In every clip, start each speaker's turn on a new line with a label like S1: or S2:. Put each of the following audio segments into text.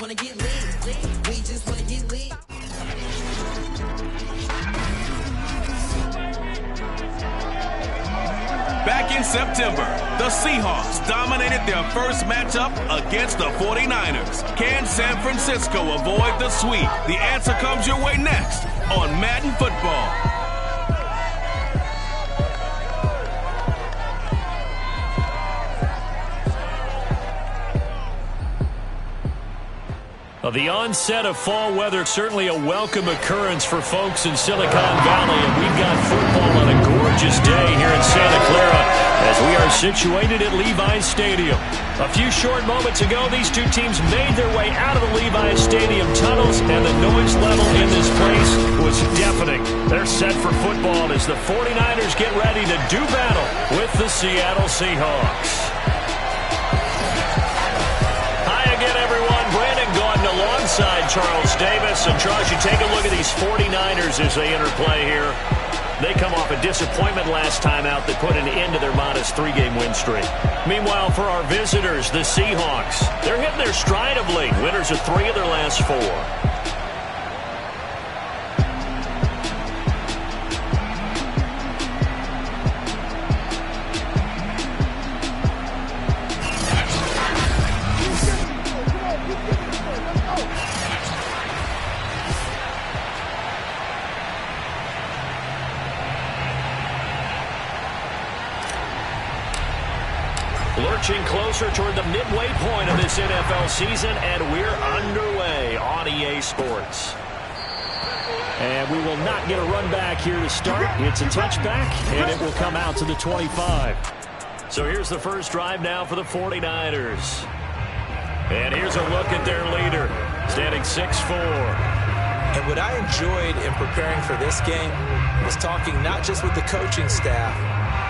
S1: wanna get lit. We just wanna get lit.
S2: Back in September, the Seahawks dominated their first matchup against the 49ers. Can San Francisco avoid the sweep? The answer comes your way next on Madden Football.
S3: The onset of fall weather, certainly a welcome occurrence for folks in Silicon Valley, and we've got football on a gorgeous day here in Santa Clara as we are situated at Levi's Stadium. A few short moments ago, these two teams made their way out of the Levi's Stadium tunnels, and the noise level in this place was deafening. They're set for football as the 49ers get ready to do battle with the Seattle Seahawks. Alongside Charles Davis. And Charles, you take a look at these 49ers as they enter play here. They come off a disappointment last time out that put an end to their modest 3-game win streak. Meanwhile, for our visitors, the Seahawks, they're hitting their stride of late. Winners of 3 of their last 4. Lurching closer toward the midway point of this NFL season, and we're underway on EA Sports. And we will not get a run back here to start. It's a touchback, and it will come out to the 25. So here's the first drive now for the 49ers. And here's a look at their leader, standing 6'4".
S4: And what I enjoyed in preparing for this game was talking not just with the coaching staff,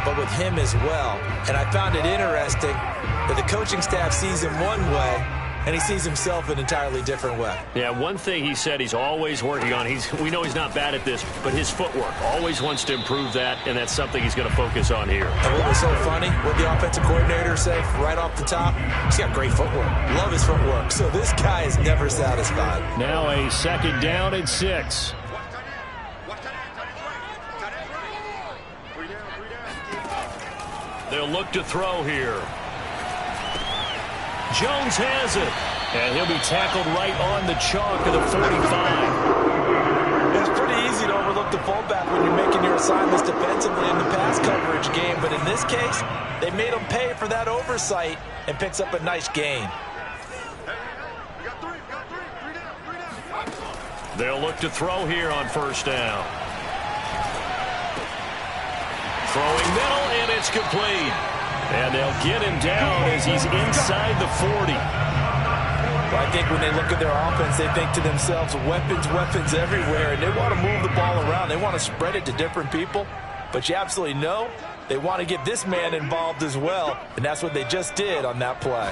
S4: but with him as well. And I found it interesting that the coaching staff sees him one way, and he sees himself an entirely different way.
S3: Yeah, one thing he said he's always working on, we know he's not bad at this, but his footwork, always wants to improve that, and that's something he's going to focus on here.
S4: And what was so funny, what the offensive coordinator said right off the top, he's got great footwork. Love his footwork. So this guy is never satisfied.
S3: Now a second down and 6. They'll look to throw here. Jones has it. And he'll be tackled right on the chalk of the 45.
S4: It's pretty easy to overlook the fullback when you're making your assignments defensively in the pass coverage game. But in this case, they made him pay for that oversight and picks up a nice gain.
S3: They'll look to throw here on first down. Throwing middle, and it's complete. And they'll get him down as he's inside the 40.
S4: Well, I think when they look at their offense, they think to themselves, weapons, weapons everywhere, and they want to move the ball around. They want to spread it to different people. But you absolutely know they want to get this man involved as well, and that's what they just did on that play.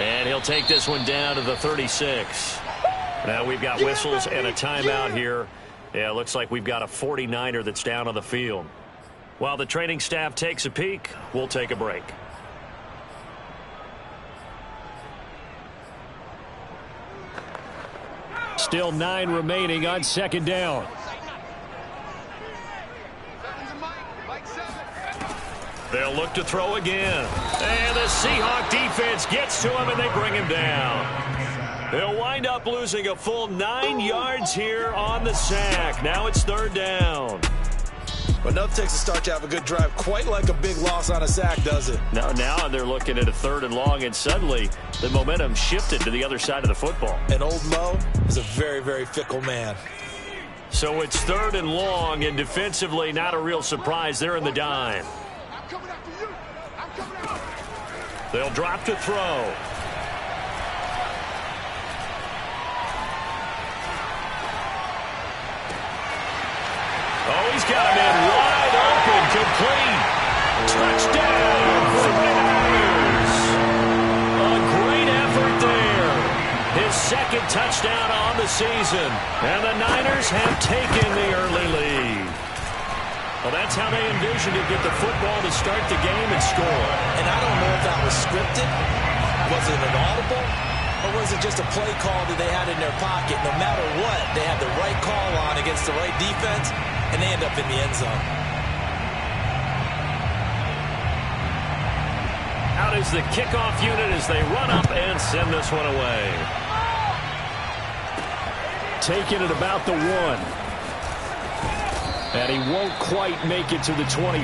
S3: And he'll take this one down to the 36. Now we've got whistles and a timeout here. Yeah, it looks like we've got a 49er that's down on the field. While the training staff takes a peek, we'll take a break. Still 9 remaining on second down. They'll look to throw again. And the Seahawk defense gets to him, and they bring him down. They'll wind up losing a full 9 yards here on the sack. Now it's third down.
S4: But enough takes to start to have a good drive. Quite like a big loss on a sack, does it?
S3: Now they're looking at a 3rd and long, and suddenly the momentum shifted to the other side of the football.
S4: And Old Mo is a very, very fickle man.
S3: So it's 3rd and long, and defensively not a real surprise. They're in the dime. They'll drop to throw. Oh, he's got him in wide open, complete. Touchdown, 49ers. A great effort there. His 2nd touchdown on the season. And the Niners have taken the early lead. Well, that's how they envisioned to get the football to start the game and score.
S4: And I don't know if that was scripted Was it an audible, or was it just a play call that they had in their pocket? No matter what, they had the right call on against the right defense, and they end up in the end zone.
S3: Out is the kickoff unit as they run up and send this one away. Taking it about the 1. And he won't quite make it to the 25.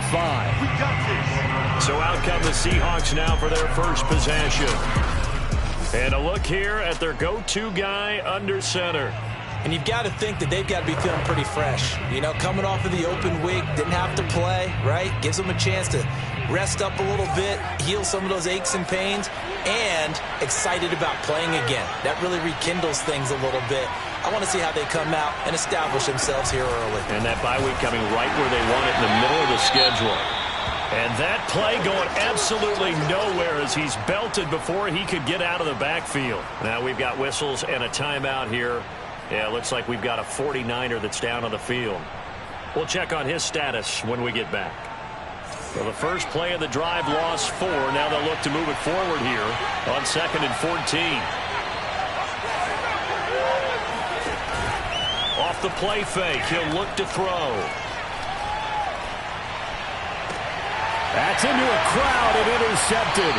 S3: So out come the Seahawks now for their first possession. And a look here at their go-to guy under center.
S4: And you've got to think that they've got to be feeling pretty fresh. You know, coming off of the open week, didn't have to play, right? Gives them a chance to rest up a little bit, heal some of those aches and pains, and excited about playing again. That really rekindles things a little bit. I want to see how they come out and establish themselves here early.
S3: And that bye week coming right where they want it in the middle of the schedule. And that play going absolutely nowhere as he's belted before he could get out of the backfield. Now we've got whistles and a timeout here. Yeah, it looks like we've got a 49er that's down on the field. We'll check on his status when we get back. Well, the first play of the drive lost 4. Now they'll look to move it forward here on 2nd and 14. Off the play fake, he'll look to throw. That's into a crowd and intercepted.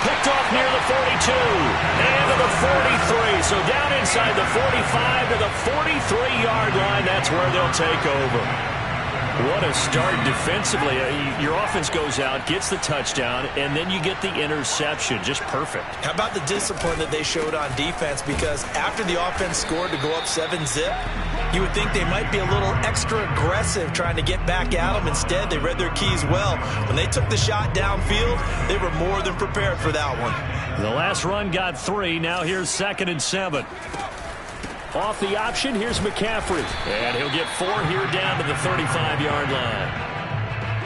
S3: Picked off near the 42 and to the 43. So down inside the 45 to the 43-yard line. That's where they'll take over. What a start defensively. Your offense goes out, gets the touchdown, and then you get the interception. Just perfect. How about the discipline that they showed on defense? Because after the offense scored to go up 7-zip, you would think they might be a little extra aggressive trying to get back at them. Instead, they read their keys well. When they took the shot downfield, they were more than prepared for that one. The last run got 3. Now here's 2nd and 7. Off the option, here's McCaffrey. And he'll get 4 here down to the 35-yard line.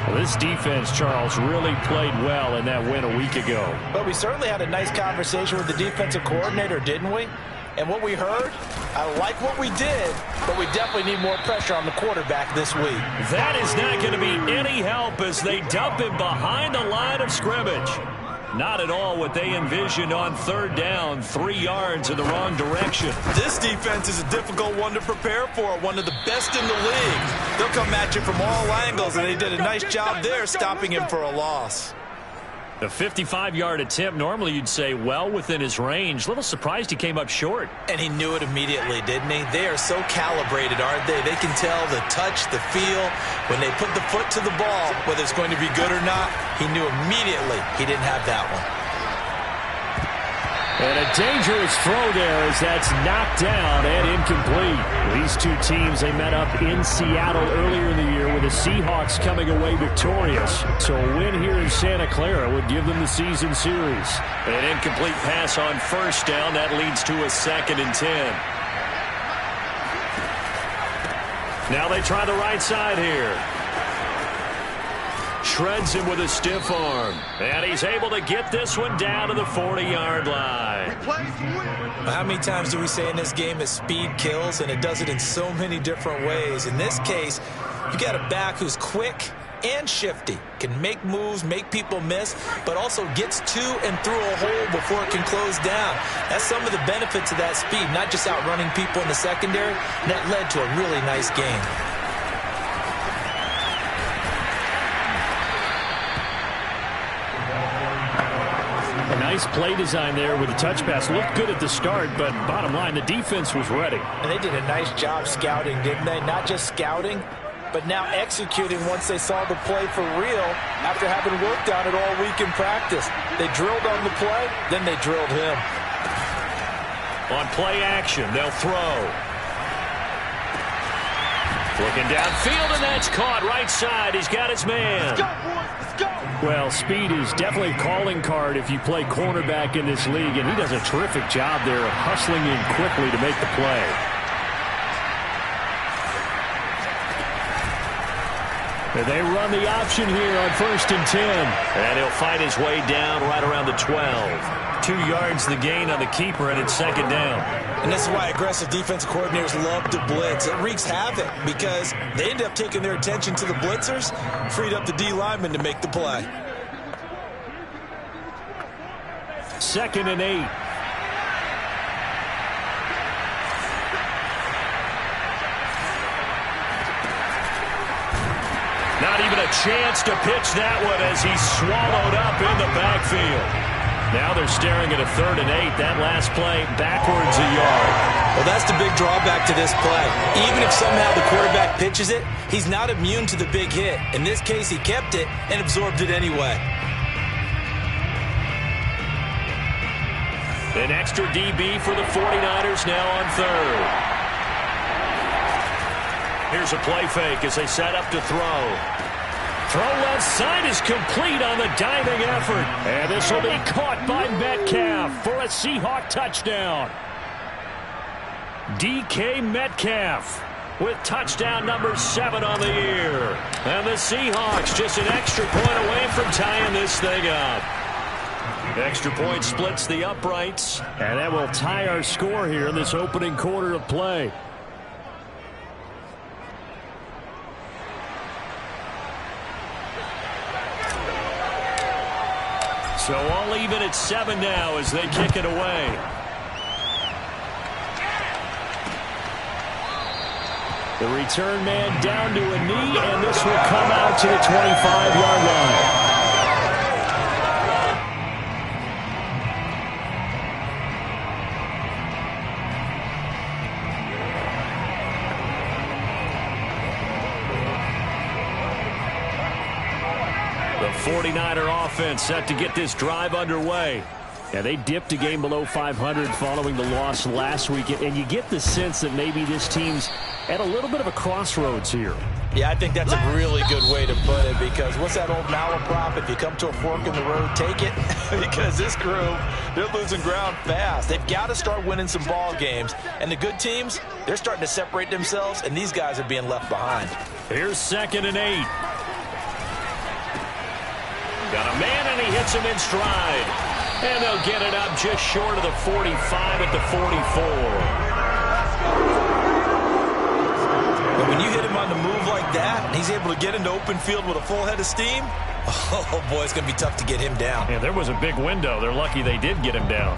S3: Well, this defense, Charles, really played well in that win a week ago. But we certainly had a nice conversation with the defensive coordinator, didn't we? And what we heard, I like what we did, but we definitely need more pressure on the quarterback this week. That is not going to be any help as they dump him behind the line of scrimmage. Not at all what they envisioned on 3rd down, 3 yards in the wrong direction. This defense is a difficult one to prepare for, one of the best in the league. They'll come at you from all angles, and they did a nice job there stopping him for a loss. The 55-yard attempt, normally you'd say well within his range. A little surprised he came up short. And he knew it immediately, didn't he? They are so calibrated, aren't they? They can tell the touch, the feel. When they put the foot to the ball, whether it's going to be good or not, he knew immediately he didn't have that one. And a dangerous throw there as that's knocked down and incomplete. These two teams, they met up in Seattle earlier in the year with the Seahawks coming away victorious. So a win here in Santa Clara would give them the season series. An incomplete pass on 1st down. That leads to a 2nd and 10. Now they try the right side here. Shreds him with a stiff arm. And he's able to get this one down to the 40-yard line. How many times do we say in this game that speed kills, and it does it in so many different ways? In this case, you got a back who's quick and shifty, can make moves, make people miss, but also gets to and through a hole before it can close down. That's some of the benefits of that speed, not just outrunning people in the secondary. And that led to a really nice game. Nice play design there with the touch pass. Looked good at the start, but bottom line, the defense was ready. And they did a nice job scouting, didn't they? Not just scouting, but now executing once they saw the play for real after having worked on it all week in practice. They drilled on the play, then they drilled him. On play action, they'll throw. Looking downfield, and that's caught right side. He's got his man. Let's go, boys. Let's go. Well, speed is definitely a calling card if you play cornerback in this league, and he does a terrific job there of hustling in quickly to make the play. And they run the option here on 1st and 10. And he'll fight his way down right around the 12. 2 yards the gain on the keeper, and it's 2nd down. And this is why aggressive defensive coordinators love to blitz. It wreaks havoc because they end up taking their attention to the blitzers, freed up the D lineman to make the play. 2nd and 8. Not even a chance to pitch that one as he's swallowed up in the backfield. Now they're staring at a 3rd and 8. That last play backwards a yard.
S4: Well, that's the big drawback to this play. Even if somehow the quarterback pitches it, he's not immune to the big hit. In this case, he kept it and absorbed it anyway.
S3: An extra DB for the 49ers now on 3rd. Here's a play fake as they set up to throw. Throw left side is complete on the diving effort. And this will be caught by Metcalf for a Seahawk touchdown. DK Metcalf with touchdown number 7 on the year. And the Seahawks just an extra point away from tying this thing up. Extra point splits the uprights. And that will tie our score here in this opening quarter of play. So all even at 7 now as they kick it away. The return man down to a knee, and this will come out to the 25-yard line. The 49er offense set to get this drive underway. Yeah, they dipped a game below 500 following the loss last week, and you get the sense that maybe this team's at a little bit of a crossroads here.
S4: Yeah, I think that's a really good way to put it, because what's that old malaprop? If you come to a fork in the road, take it. Because this crew, they're losing ground fast. They've got to start winning some ball games. And the good teams, they're starting to separate themselves, and these guys are being left behind.
S3: Here's 2nd and 8. Got a man, and he hits him in stride. And they'll get it up just short of the 45 at the 44.
S4: But when you hit him on the move like that, and he's able to get into open field with a full head of steam, oh boy, it's going to be tough to get him down.
S3: Yeah, there was a big window. They're lucky they did get him down.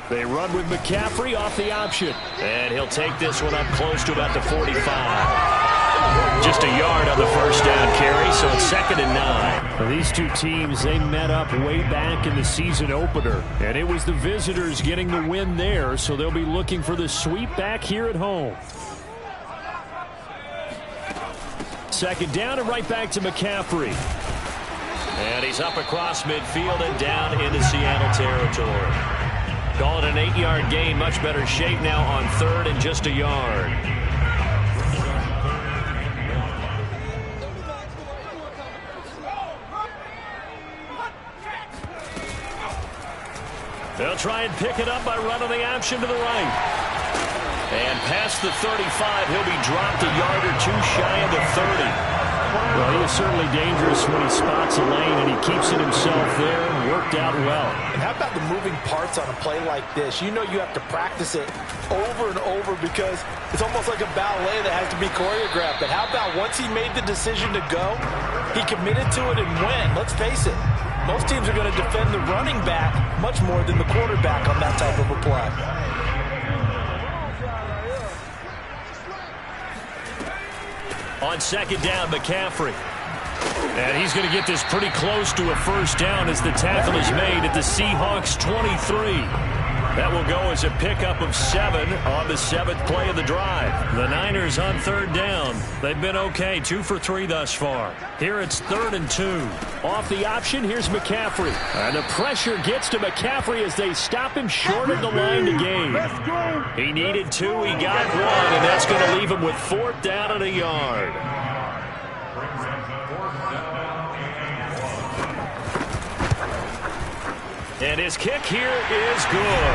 S3: They run with McCaffrey off the option. And he'll take this one up close to about the 45. Just a yard on the first down carry, so it's 2nd and 9. Well, these two teams, they met up way back in the season opener. And it was the visitors getting the win there, so they'll be looking for the sweep back here at home. 2nd down and right back to McCaffrey. And he's up across midfield and down into Seattle territory. Call it an 8-yard gain. Much better shape now on 3rd and just a yard. They'll try and pick it up by running the option to the right. And past the 35, he'll be dropped a yard or two shy of the 30. Well, he is certainly dangerous when he spots a lane, and he keeps it himself there and worked out well.
S4: And how about the moving parts on a play like this? You know you have to practice it over and over because it's almost like a ballet that has to be choreographed. But how about once he made the decision to go, he committed to it and went. Let's face it, most teams are going to defend the running back much more than the quarterback on that type of a play.
S3: On 2nd down, McCaffrey. And he's going to get this pretty close to a first down as the tackle is made at the Seahawks 23. That will go as a pickup of 7 on the 7th play of the drive. The Niners on 3rd down. They've been okay, 2 for 3 thus far. Here it's 3rd and 2. Off the option, here's McCaffrey. And the pressure gets to McCaffrey as they stop him short of the line to gain. He needed 2, he got 1, and that's going to leave him with 4th down and a yard. And his kick here is good.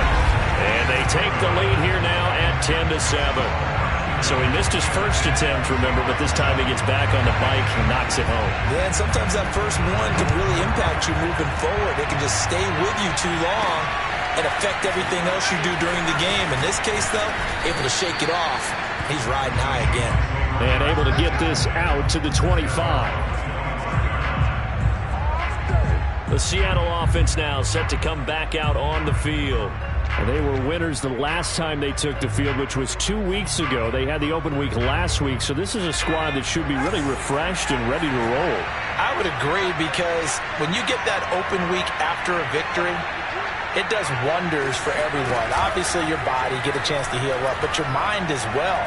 S3: And they take the lead here now at 10-7. So he missed his first attempt, remember, but this time he gets back on the bike and knocks it home.
S4: Yeah, and sometimes that first one can really impact you moving forward. It can just stay with you too long, and affect everything else you do during the game. In this case, though, able to shake it off. He's riding high again.
S3: And able to get this out to the 25. The Seattle offense now set to come back out on the field. And they were winners the last time they took the field, which was 2 weeks ago. They had the open week last week, so this is a squad that should be really refreshed and ready to roll.
S4: I would agree, because when you get that open week after a victory, it does wonders for everyone. Obviously, your body, get a chance to heal up, but your mind as well.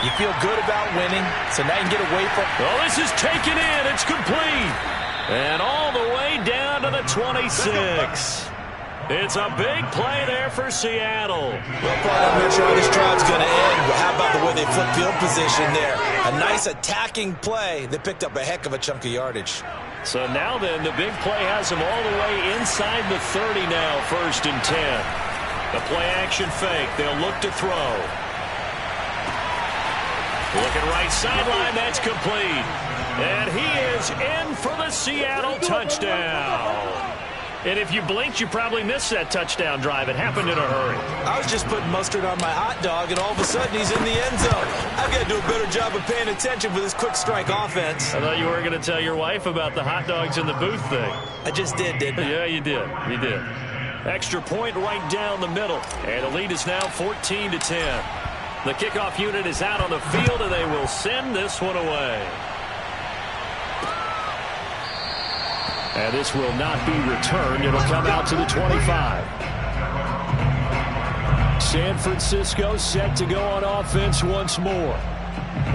S4: You feel good about winning, so now you can get away from...
S3: Well, this is taken in. It's complete. And all the way down to the 26. It's a big play there for Seattle.
S4: Well, I'm not sure how this drive's going to end, but how about the way they flip field position there? A nice attacking play that picked up a heck of a chunk of yardage.
S3: So now then, the big play has them all the way inside the 30 now, 1st and 10. The play action fake. They'll look to throw. Looking right sideline, that's complete. And he is in for the Seattle touchdown. And if you blinked, you probably missed that touchdown drive. It happened in a hurry.
S4: I was just putting mustard on my hot dog, and all of a sudden he's in the end zone. I've got to do a better job of paying attention for this quick strike offense.
S3: I thought you were going to tell your wife about the hot dogs in the booth thing.
S4: I just did, didn't I?
S3: Yeah, you did. You did. Extra point right down the middle. And the lead is now 14-10. The kickoff unit is out on the field, and they will send this one away. And this will not be returned. It'll come out to the 25. San Francisco set to go on offense once more.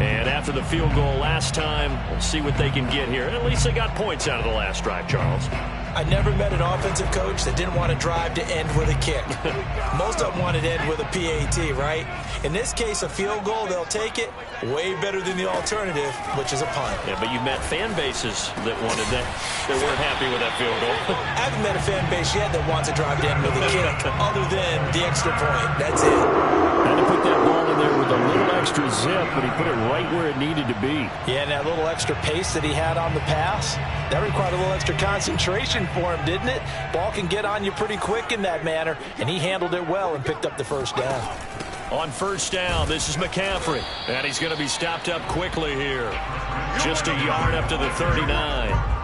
S3: And after the field goal last time, we'll see what they can get here. At least they got points out of the last drive, Charles.
S4: I never met an offensive coach that didn't want to drive to end with a kick. Most of them wanted to end with a PAT, right? In this case, a field goal, they'll take it. Way better than the alternative, which is a punt.
S3: Yeah, but you met fan bases that wanted that. They weren't happy with that field goal.
S4: I haven't met a fan base yet that wants to drive to end with a kick, other than the extra point. That's it.
S3: Had to put that ball in there with a little extra zip, but he put it right where it needed to be.
S4: Yeah, and that little extra pace that he had on the pass, that required a little extra concentration for him, didn't it? Ball can get on you pretty quick in that manner, and he handled it well and picked up the first down.
S3: On first down, this is McCaffrey. And he's going to be stopped up quickly here. Just a yard up to the 39.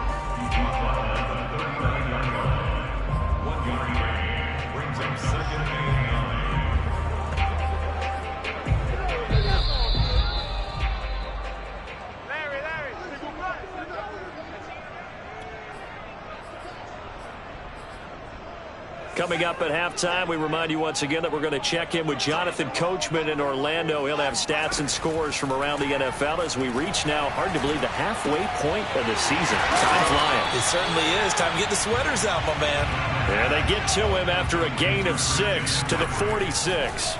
S3: Coming up at halftime, we remind you once again that we're going to check in with Jonathan Coachman in Orlando. He'll have stats and scores from around the NFL as we reach now, hard to believe, the halfway point of the season. Time flying.
S4: It certainly is. Time to get the sweaters out, my man.
S3: And they get to him after a gain of 6 to the 46.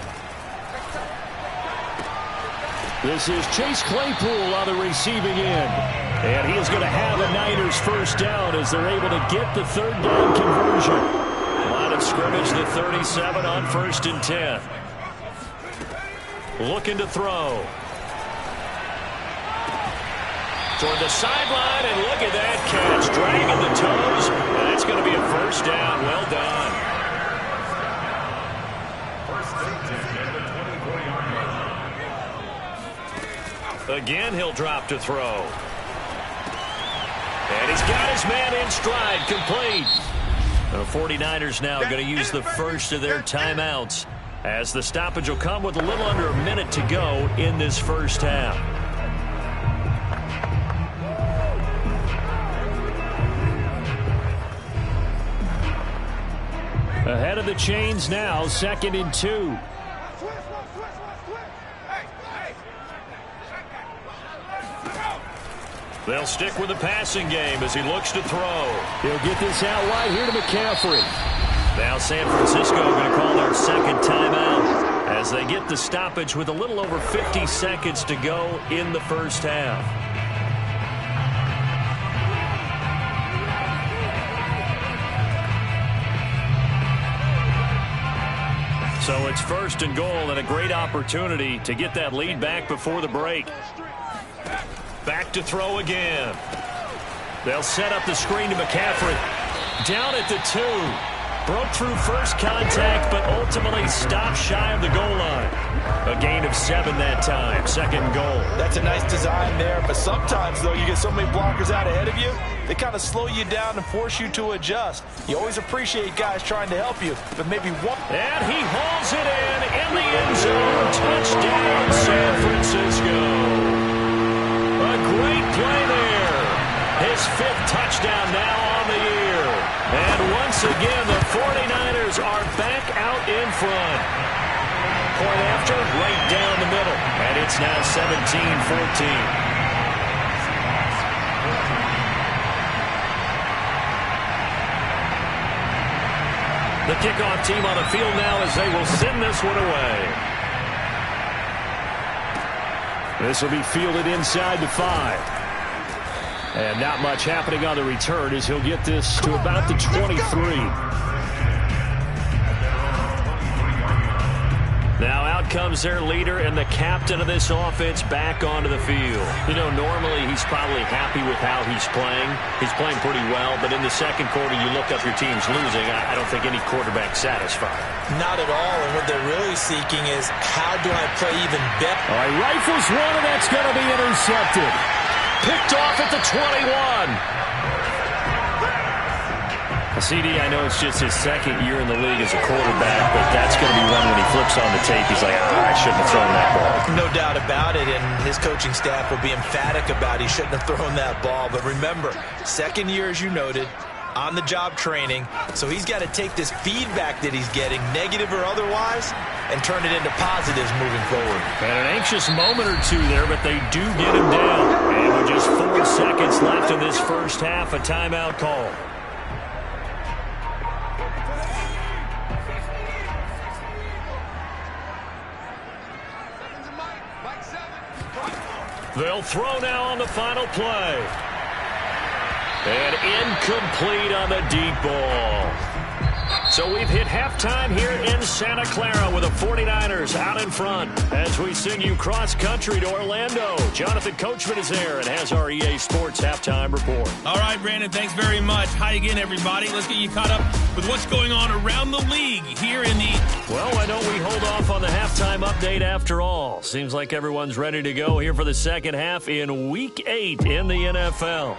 S3: This is Chase Claypool on the receiving end. And he is going to have the Niners first down as they're able to get the third down conversion. Line of scrimmage, the 37 on 1st and 10. Looking to throw. Toward the sideline, and look at that catch. Dragging the toes, and it's going to be a first down. Well done. Again, he'll drop to throw. And he's got his man in stride, complete. The 49ers now going to use the first of their timeouts as the stoppage will come with a little under a minute to go in this first half. Ahead of the chains now, 2nd and 2. They'll stick with the passing game as he looks to throw. He'll get this out wide here to McCaffrey. Now San Francisco going to call their second timeout as they get the stoppage with a little over 50 seconds to go in the first half. So it's 1st and goal and a great opportunity to get that lead back before the break. Back to throw again. They'll set up the screen to McCaffrey. Down at the 2. Broke through first contact, but ultimately stopped shy of the goal line. A gain of 7 that time. Second goal.
S4: That's a nice design there, but sometimes, though, you get so many blockers out ahead of you, they kind of slow you down and force you to adjust. You always appreciate guys trying to help you, but maybe one.
S3: And he hauls it in the end zone. Touchdown, San Francisco. A great play there. His 5th touchdown now on the year. And once again, the 49ers are back out in front. Point after, right down the middle. And it's now 17-14. The kickoff team on the field now as they will send this one away. This will be fielded inside the 5. And not much happening on the return as he'll get this to about the 23. Now out comes their leader and the captain of this offense back onto the field. You know, normally he's probably happy with how he's playing. He's playing pretty well, but in the second quarter you look up your team's losing. I don't think any quarterback's satisfied.
S4: Not at all, and what they're really seeking is how do I play even better?
S3: All right, rifles one, and that's going to be intercepted. Picked off at the 21. CD, I know it's just his second year in the league as a quarterback, but that's going to be one when he flips on the tape. He's like, I shouldn't have thrown that ball.
S4: No doubt about it, and his coaching staff will be emphatic about he shouldn't have thrown that ball. But remember, second year, as you noted, on-the-job training, so he's got to take this feedback that he's getting, negative or otherwise, and turn it into positives moving forward.
S3: And an anxious moment or two there, but they do get him down. And with just 4 seconds left in this first half, a timeout call. They'll throw now on the final play. And incomplete on the deep ball. So we've hit halftime here in Santa Clara with the 49ers out in front. As we send you cross-country to Orlando, Jonathan Coachman is there and has our EA Sports halftime report.
S5: All right, Brandon, thanks very much. Hi again, everybody. Let's get you caught up with what's going on around the league here in the...
S3: Well, why don't we hold off on the halftime update after all? Seems like everyone's ready to go here for the second half in Week 8 in the NFL.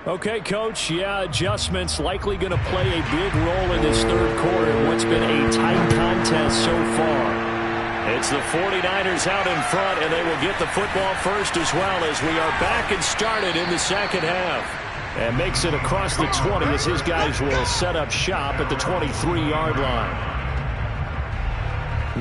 S3: Okay, Coach, adjustments likely going to play a big role in this third quarter in what's been a tight contest so far. It's the 49ers out in front, and they will get the football first as well as we are back and started in the second half. And makes it across the 20 as his guys will set up shop at the 23-yard line.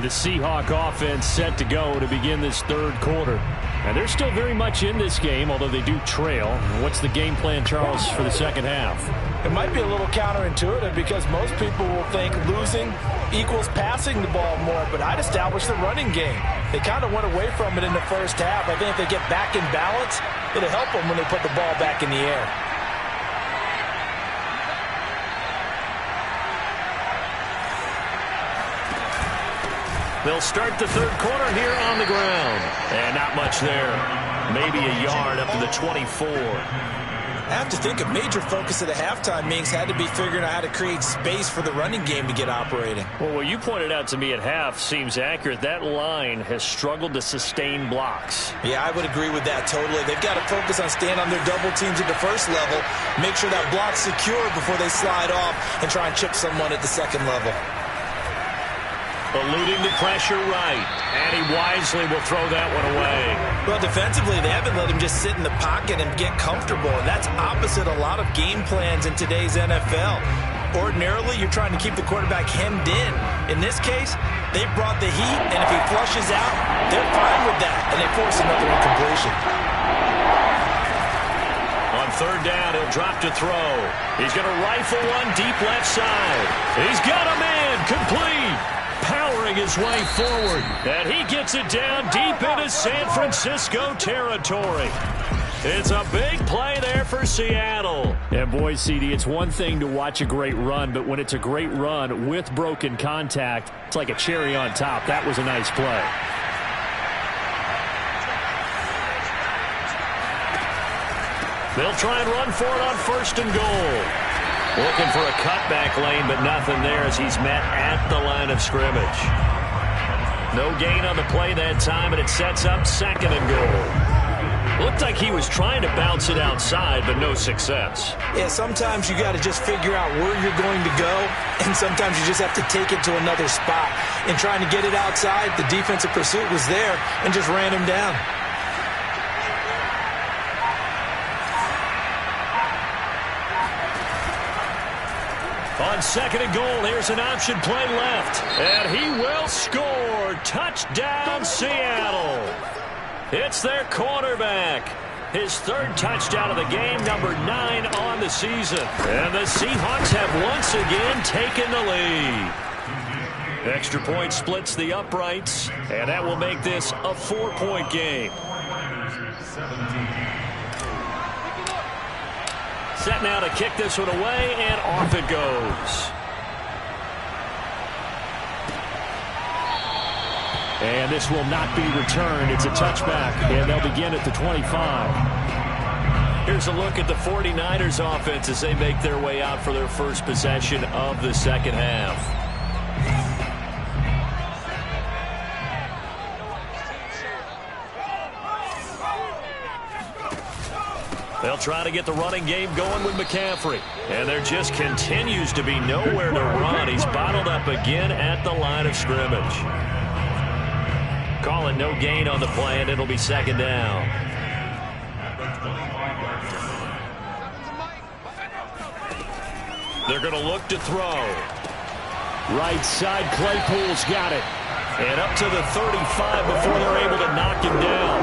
S3: The Seahawk offense set to go to begin this third quarter. And they're still very much in this game, although they do trail. What's the game plan, Charles, for the second half?
S4: It might be a little counterintuitive because most people will think losing equals passing the ball more, but I'd establish the running game. They kind of went away from it in the first half. I think if they get back in balance, it'll help them when they put the ball back in the air.
S3: They'll start the third quarter here on the ground. And not much there. Maybe a yard up to the 24.
S4: I have to think a major focus of the halftime meetings had to be figuring out how to create space for the running game to get operating.
S3: Well, what you pointed out to me at half seems accurate. That line has struggled to sustain blocks.
S4: Yeah, I would agree with that totally. They've got to focus on staying on their double teams at the first level, make sure that block's secure before they slide off and try and chip someone at the second level.
S3: Eluding the pressure right. And he wisely will throw that one away.
S4: Well, defensively, they haven't let him just sit in the pocket and get comfortable. And that's opposite a lot of game plans in today's NFL. Ordinarily, you're trying to keep the quarterback hemmed in. In this case, they brought the heat, and if he flushes out, they're fine with that. And they force another incompletion.
S3: On third down, he'll drop to throw. He's going to rifle one deep left side. He's got a man complete. Powering his way forward. And he gets it down deep into San Francisco territory. It's a big play there for Seattle. And boy, CD, it's one thing to watch a great run, but when it's a great run with broken contact, it's like a cherry on top. That was a nice play. They'll try and run for it on first and goal. Looking for a cutback lane, but nothing there as he's met at the line of scrimmage. No gain on the play that time, and it sets up 2nd and goal. Looked like he was trying to bounce it outside, but no success.
S4: Yeah, sometimes you got to just figure out where you're going to go, and sometimes you just have to take it to another spot. In trying to get it outside, the defensive pursuit was there and just ran him down.
S3: On 2nd and goal, here's an option play left. And he will score. Touchdown, Seattle. It's their quarterback. His 3rd touchdown of the game, number 9 on the season. And the Seahawks have once again taken the lead. Extra point splits the uprights, and that will make this a 4-point game. Set now to kick this one away, and off it goes. And this will not be returned. It's a touchback, and they'll begin at the 25. Here's a look at the 49ers offense as they make their way out for their first possession of the second half. They'll try to get the running game going with McCaffrey. And there just continues to be nowhere to run. He's bottled up again at the line of scrimmage. Call it no gain on the play, and it'll be 2nd down. They're going to look to throw. Right side, Claypool's got it. And up to the 35 before they're able to knock him down.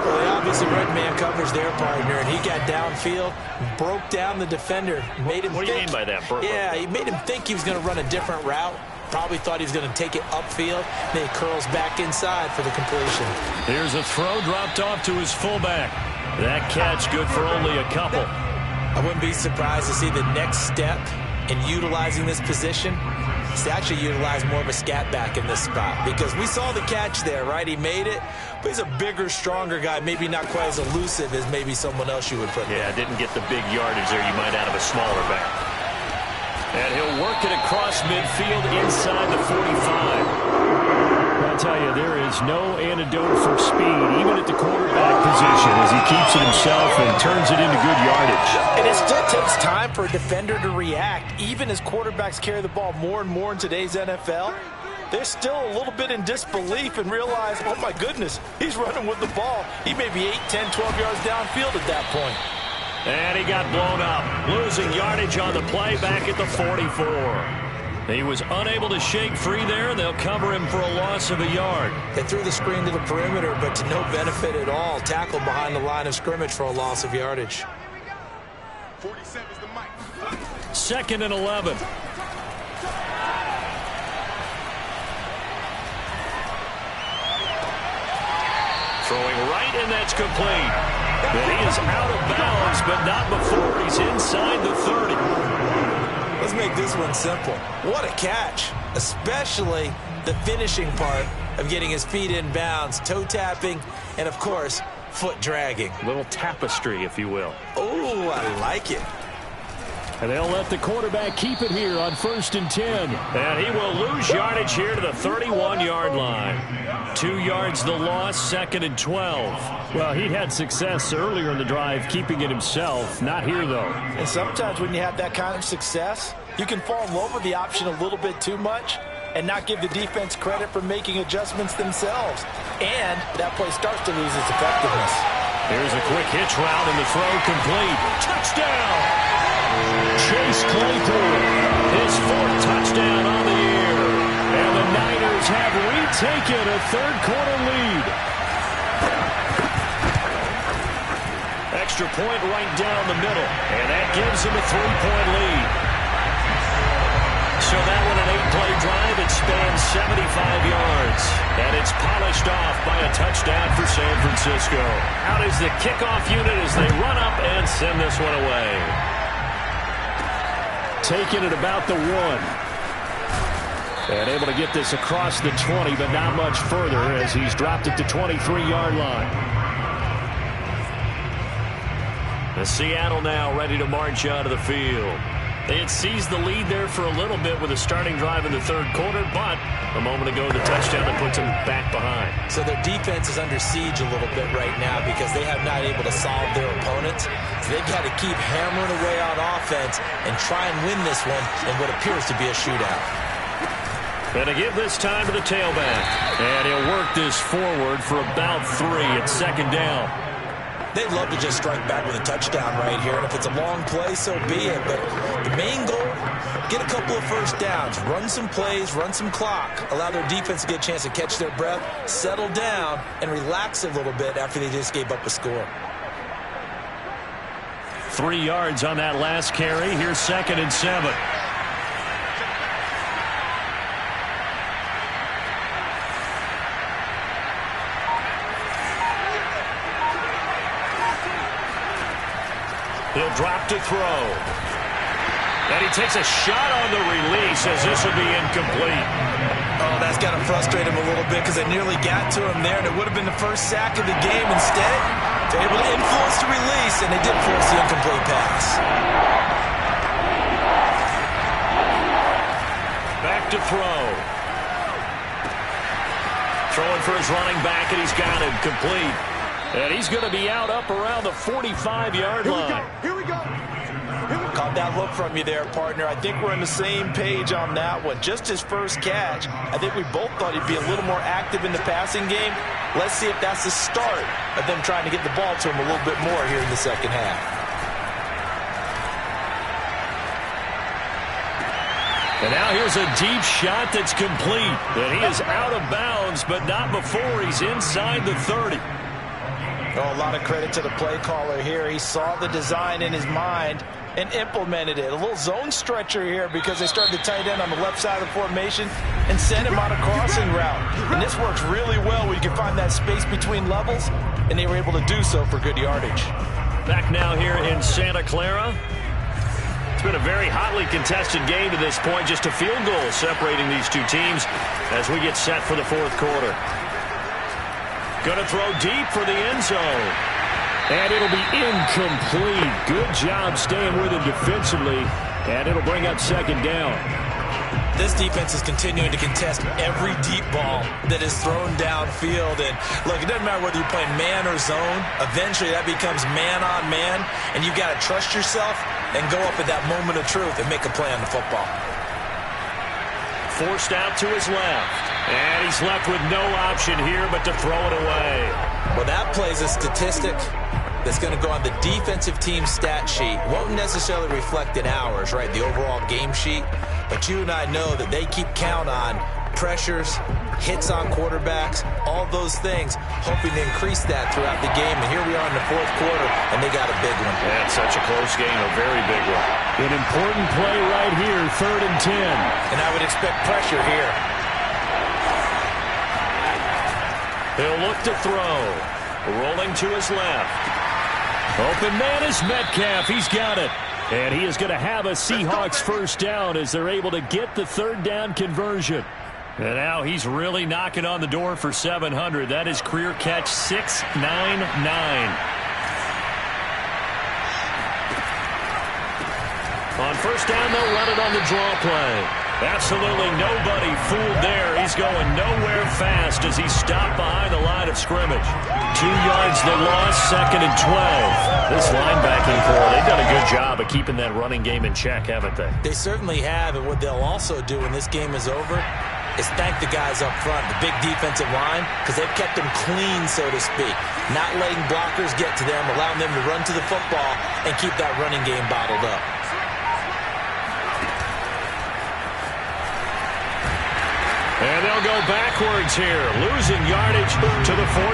S4: Well, they obviously red man covers their partner, and he got downfield, broke down the defender, made him
S3: What do you mean by that, Burke?
S4: Yeah, he made him think he was going to run a different route. Probably thought he was going to take it upfield. Then he curls back inside for the completion.
S3: Here's a throw dropped off to his fullback. That catch good for only a couple.
S4: I wouldn't be surprised to see the next step in utilizing this position is to actually utilize more of a scat back in this spot, because we saw the catch there, right? He made it, but he's a bigger, stronger guy, maybe not quite as elusive as maybe someone else you would put there.
S3: Yeah, didn't get the big yardage there you might out of a smaller back. And he'll work it across midfield inside the 45. I'll tell you, there is no antidote for speed, even at the quarterback position, as he keeps it himself and turns it into good yardage.
S4: And it still takes time for a defender to react. Even as quarterbacks carry the ball more and more in today's NFL, they're still a little bit in disbelief and realize, oh my goodness, he's running with the ball. He may be 8, 10, 12 yards downfield at that point.
S3: And he got blown up, losing yardage on the play back at the 44. He was unable to shake free there. They'll cover him for a loss of a yard.
S4: They threw the screen to the perimeter, but to no benefit at all. Tackled behind the line of scrimmage for a loss of yardage.
S1: 47's the mic.
S3: 2nd and 11. Throwing right, and that's complete. But he is out of bounds, but not before he's inside the 30.
S4: Let's make this one simple. What a catch, especially the finishing part of getting his feet in bounds, toe tapping, and of course, foot dragging.
S3: A little tapestry, if you will.
S4: Oh, I like it.
S3: And they'll let the quarterback keep it here on 1st and 10. And he will lose yardage here to the 31-yard line. 2 yards the loss, 2nd and 12. Well, he had success earlier in the drive keeping it himself. Not here, though.
S4: And sometimes when you have that kind of success, you can fall in love with the option a little bit too much and not give the defense credit for making adjustments themselves. And that play starts to lose its effectiveness.
S3: Here's a quick hitch route, and the throw complete. Touchdown! Chase Claypool, his 4th touchdown on the year. And the Niners have retaken a third-quarter lead. Extra point right down the middle, and that gives them a 3-point lead. So that one, an 8-play drive, it spans 75 yards. And it's polished off by a touchdown for San Francisco. Out is the kickoff unit as they run up and send this one away. Taking it about the 1. And able to get this across the 20, but not much further as he's dropped it to 23-yard line. Seattle now ready to march out of the field. They had seized the lead there for a little bit with a starting drive in the third quarter, but a moment ago the touchdown that puts them back behind.
S4: So their defense is under siege a little bit right now because they have not able to solve their opponents. So they've got to keep hammering away on offense and try and win this one in what appears to be a shootout.
S3: Going to give this time to the tailback. And he'll work this forward for about 3 at second down.
S4: They'd love to just strike back with a touchdown right here. And if it's a long play, so be it. But the main goal, get a couple of first downs, run some plays, run some clock, allow their defense to get a chance to catch their breath, settle down, and relax a little bit after they just gave up a score.
S3: 3 yards on that last carry. Here's 2nd and 7. He'll drop to throw. And he takes a shot on the release as this will be incomplete.
S4: Oh, that's got to frustrate him a little bit because they nearly got to him there, and it would have been the first sack of the game. Instead, they're able to influence the release, and they did force the incomplete pass.
S3: Back to throw. Throwing for his running back, and he's got him complete. And he's going to be out up around the 45-yard line.
S1: Here we go.
S4: Caught that look from you there, partner. I think we're on the same page on that one. Just his first catch. I think we both thought he'd be a little more active in the passing game. Let's see if that's the start of them trying to get the ball to him a little bit more here in the second half.
S3: And now here's a deep shot that's complete. And he is out of bounds, but not before he's inside the 30.
S4: Oh, a lot of credit to the play caller here. He saw the design in his mind and implemented it. A little zone stretcher here because they started the tight end on the left side of the formation and sent him on a crossing route. And this works really well where you can find that space between levels, and they were able to do so for good yardage.
S3: Back now here in Santa Clara. It's been a very hotly contested game to this point. Just a field goal separating these two teams as we get set for the fourth quarter. Going to throw deep for the end zone. And it'll be incomplete. Good job staying with him defensively. And it'll bring up second down.
S4: This defense is continuing to contest every deep ball that is thrown downfield. And look, it doesn't matter whether you're playing man or zone. Eventually that becomes man on man. And you've got to trust yourself and go up at that moment of truth and make a play on the football.
S3: Forced out to his left. And he's left with no option here but to throw it away.
S4: Well, that plays a statistic that's going to go on the defensive team stat sheet. Won't necessarily reflect in ours, right, the overall game sheet. But you and I know that they keep count on pressures, hits on quarterbacks, all those things, hoping to increase that throughout the game. And here we are in the fourth quarter, and they got a big one.
S3: Yeah, it's such a close game, a very big one. An important play right here, 3rd and 10.
S4: And I would expect pressure here.
S3: He'll look to throw. Rolling to his left. Open man is Metcalf. He's got it. And he is going to have a Seahawks first down as they're able to get the third down conversion. And now he's really knocking on the door for 700. That is career catch 699. On first down, they'll run it on the draw play. Absolutely nobody fooled there. He's going nowhere fast as he's stopped behind the line of scrimmage. 2 yards they lost, 2nd and 12. This linebacking core, they've done a good job of keeping that running game in check, haven't they?
S4: They certainly have, and what they'll also do when this game is over is thank the guys up front, the big defensive line, because they've kept them clean, so to speak. Not letting blockers get to them, allowing them to run to the football and keep that running game bottled up.
S3: And they'll go backwards here, losing yardage to the 14.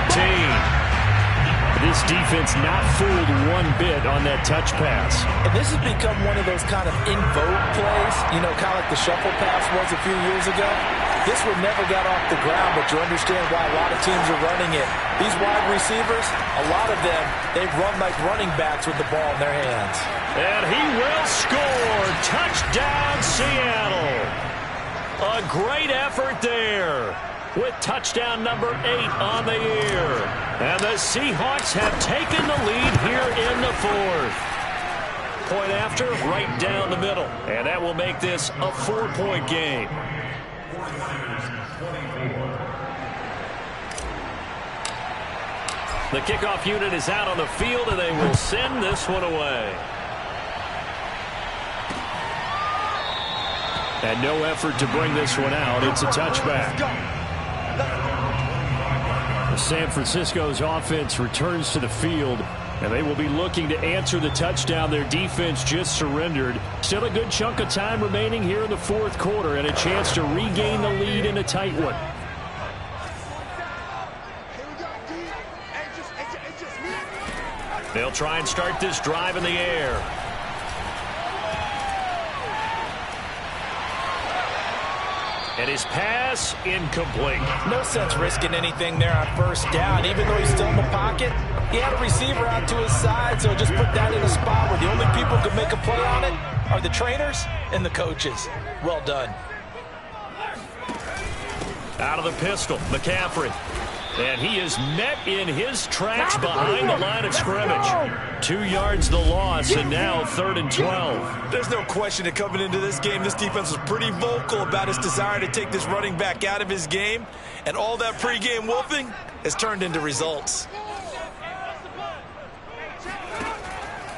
S3: This defense not fooled one bit on that touch pass.
S4: And this has become one of those kind of in vogue plays, you know, kind of like the shuffle pass was a few years ago. This one never got off the ground, but you understand why a lot of teams are running it. These wide receivers, a lot of them, they've run like running backs with the ball in their hands.
S3: And he will score. Touchdown, Seattle. A great effort there. with touchdown number 8 on the year. And the Seahawks have taken the lead here in the 4th. Point after, right down the middle. And that will make this a 4-point game. The kickoff unit is out on the field, and they will send this one away. And no effort to bring this one out. It's a touchback. San Francisco's offense returns to the field, and they will be looking to answer the touchdown their defense just surrendered. Still a good chunk of time remaining here in the 4th quarter, and a chance to regain the lead in a tight one. They'll try and start this drive in the air. And his pass incomplete.
S4: No sense risking anything there on first down. Even though he's still in the pocket, he had a receiver out to his side, so just put that in a spot where the only people who can make a play on it are the trainers and the coaches. Well done.
S3: Out of the pistol, McCaffrey. And he is met in his tracks behind the line of scrimmage. 2 yards the loss, and now 3rd and 12.
S4: There's no question that coming into this game, this defense was pretty vocal about his desire to take this running back out of his game. And all that pregame wolfing has turned into results.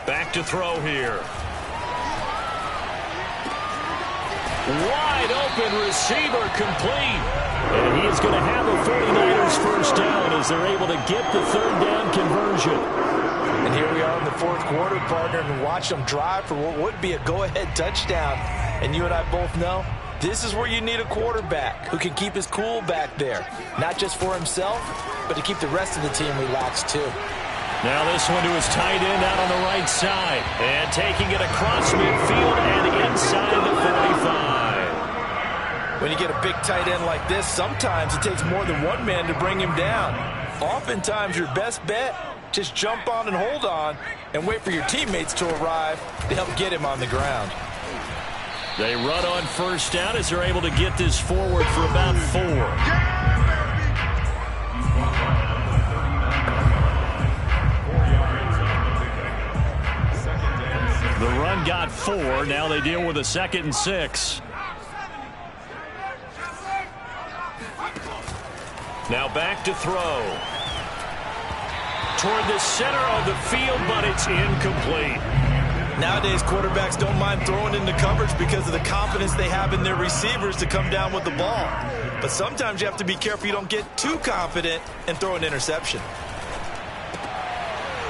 S3: Back to throw here. Wide open receiver complete. And he is going to have a 49ers first down as they're able to get the 3rd down conversion.
S4: And here we are in the 4th quarter, partner, and watch them drive for what would be a go-ahead touchdown. And you and I both know this is where you need a quarterback who can keep his cool back there. Not just for himself, but to keep the rest of the team relaxed too.
S3: Now this one to his tight end out on the right side. And taking it across midfield and inside the 45.
S4: When you get a big tight end like this, sometimes it takes more than one man to bring him down. Oftentimes your best bet, just jump on and hold on and wait for your teammates to arrive to help get him on the ground.
S3: They run on first down as they're able to get this forward for about 4. The run got 4. Now they deal with a 2nd and 6. Now back to throw. Toward the center of the field, but it's incomplete.
S4: Nowadays, quarterbacks don't mind throwing into coverage because of the confidence they have in their receivers to come down with the ball. But sometimes you have to be careful you don't get too confident and throw an interception.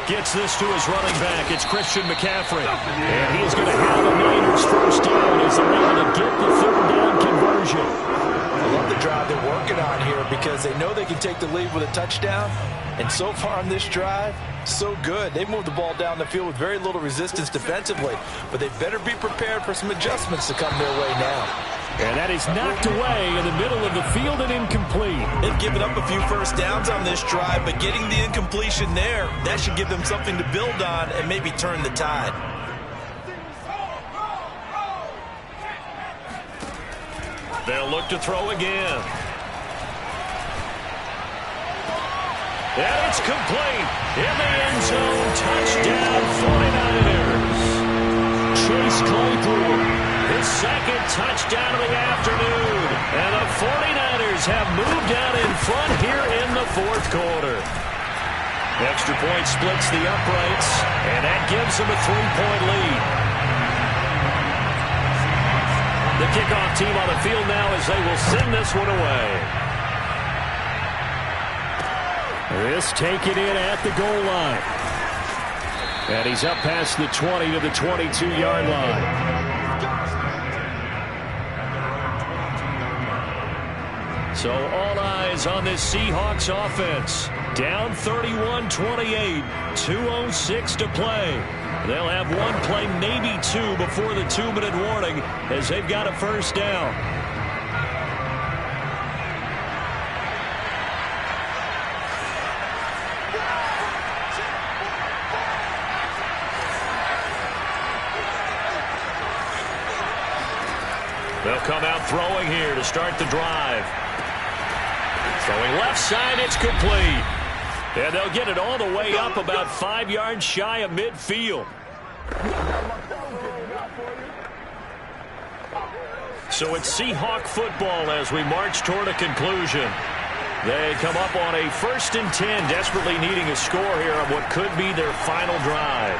S3: Gets this to his running back. It's Christian McCaffrey. And he is going to have the Niners first down as they're able to get the 3rd down conversion.
S4: I love the drive they're working on here because they know they can take the lead with a touchdown. And so far on this drive, so good. They've moved the ball down the field with very little resistance defensively. But they better be prepared for some adjustments to come their way now.
S3: And that is knocked away in the middle of the field and incomplete.
S4: They've given up a few first downs on this drive, but getting the incompletion there, that should give them something to build on and maybe turn the tide.
S3: They'll look to throw again. And it's complete. In the end zone, touchdown 49ers. Chase Claypool, his 2nd touchdown of the afternoon. And the 49ers have moved out in front here in the 4th quarter. Extra point splits the uprights, and that gives them a 3-point lead. The kickoff team on the field now as they will send this one away. This taken in at the goal line. And he's up past the 20 to the 22-yard line. So all eyes on this Seahawks offense. Down 31-28, 2:06 to play. They'll have one play, maybe 2, before the 2-minute warning as they've got a first down. They'll come out throwing here to start the drive. Throwing left side, it's complete. And they'll get it all the way up about 5 yards shy of midfield. So it's Seahawk football as we march toward a conclusion. They come up on a 1st and 10, desperately needing a score here on what could be their final drive.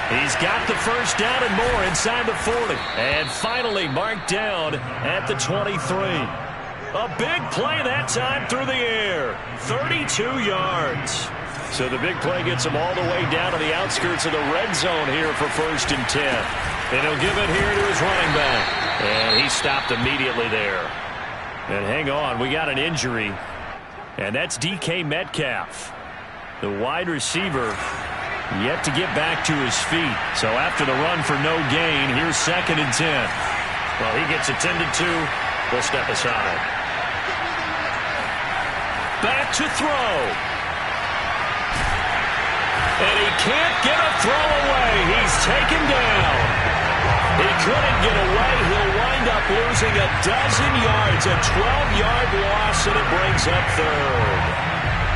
S3: He's got the first down and more inside the 40. And finally marked down at the 23. A big play that time through the air. 32 yards. So the big play gets him all the way down to the outskirts of the red zone here for 1st and 10. And he'll give it here to his running back. And he stopped immediately there. And hang on, we got an injury. And that's DK Metcalf. The wide receiver yet to get back to his feet. So after the run for no gain, here's 2nd and 10. Well, he gets attended to. We'll step aside. Back to throw. And he can't get a throw away. He's taken down. He couldn't get away. He'll wind up losing a dozen yards. A 12-yard loss, and it brings up 3rd.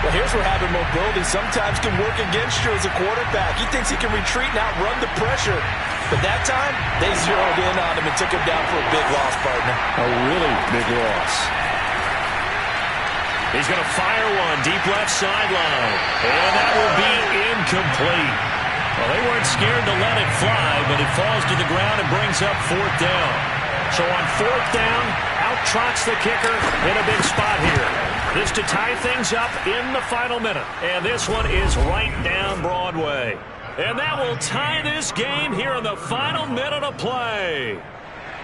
S4: Well, here's where having mobility sometimes can work against you as a quarterback. He thinks he can retreat and outrun the pressure. But that time, they zeroed in on him and took him down for a big loss, partner.
S3: A really big loss. He's going to fire one deep left sideline. And that will be incomplete. Well, they weren't scared to let it fly, but it falls to the ground and brings up 4th down. So on 4th down, out trots the kicker in a big spot here. This to tie things up in the final minute. And this one is right down Broadway. And that will tie this game here in the final minute of play.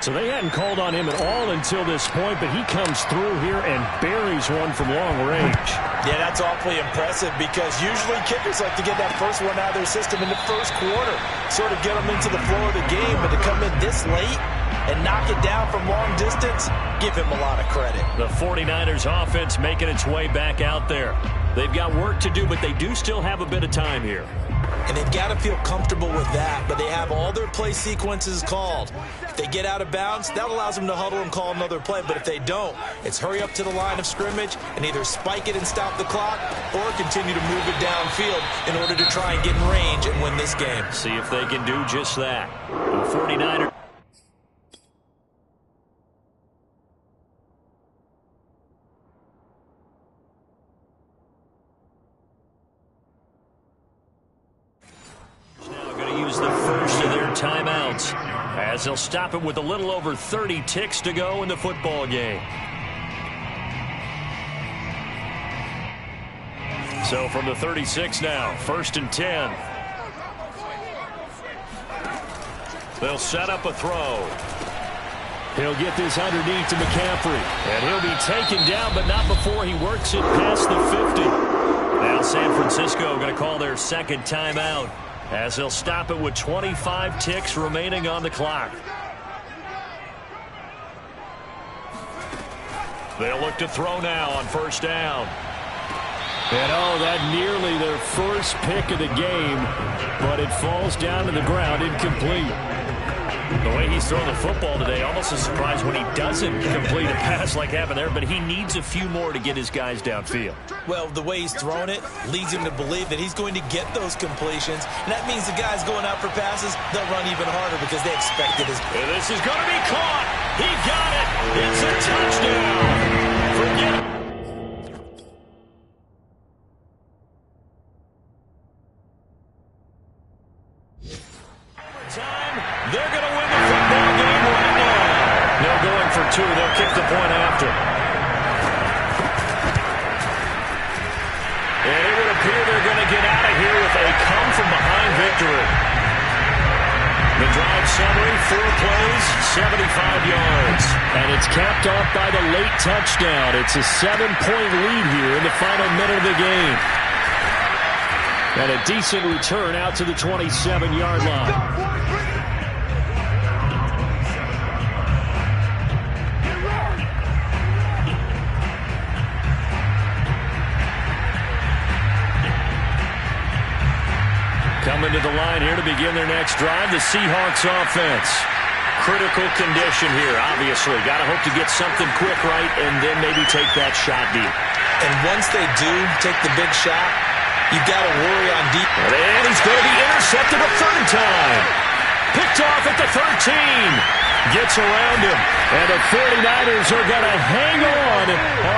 S3: So they hadn't called on him at all until this point, but he comes through here and buries one from long range.
S4: Yeah, that's awfully impressive because usually kickers like to get that first one out of their system in the first quarter, sort of get them into the flow of the game, but to come in this late and knock it down from long distance, give him a lot of credit.
S3: The 49ers offense making its way back out there. They've got work to do, but they do still have a bit of time here.
S4: And they've got to feel comfortable with that, but they have all their play sequences called. If they get out of bounds, that allows them to huddle and call another play, but if they don't, it's hurry up to the line of scrimmage and either spike it and stop the clock or continue to move it downfield in order to try and get in range and win this game.
S3: See if they can do just that. The 49ers. Timeouts as they'll stop it with a little over 30 ticks to go in the football game. So from the 36 now, 1st and 10. They'll set up a throw. He'll get this underneath to McCaffrey. And he'll be taken down, but not before he works it past the 50. Now San Francisco going to call their 2nd timeout, as they'll stop it with 25 ticks remaining on the clock. They'll look to throw now on 1st down. And that nearly their first pick of the game, but it falls down to the ground incomplete. The way he's throwing the football today, almost a surprise when he doesn't complete a pass like happened there, but he needs a few more to get his guys downfield.
S4: Well, the way he's thrown it leads him to believe that he's going to get those completions, and that means the guys going out for passes, they'll run even harder because they expect it.
S3: And this is going to be caught. He got it. It's a touchdown. Forget it. They're going to win the football game right now. No going for 2. They'll kick the point after. And it would appear they're going to get out of here with a come-from-behind victory. The drive summary, 4 plays, 75 yards. And it's capped off by the late touchdown. It's a 7-point lead here in the final minute of the game. And a decent return out to the 27-yard line. Coming to the line here to begin their next drive, the Seahawks offense. critical condition here, obviously. Got to hope to get something quick right and then maybe take that shot deep.
S4: And once they do take the big shot, you've got to worry on deep.
S3: And he's going to be intercepted a third time. Picked off at the 13. Gets around him. And the 49ers are going to hang on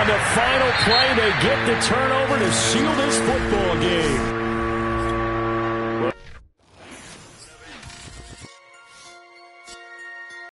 S3: the final play. They get the turnover to seal this football game.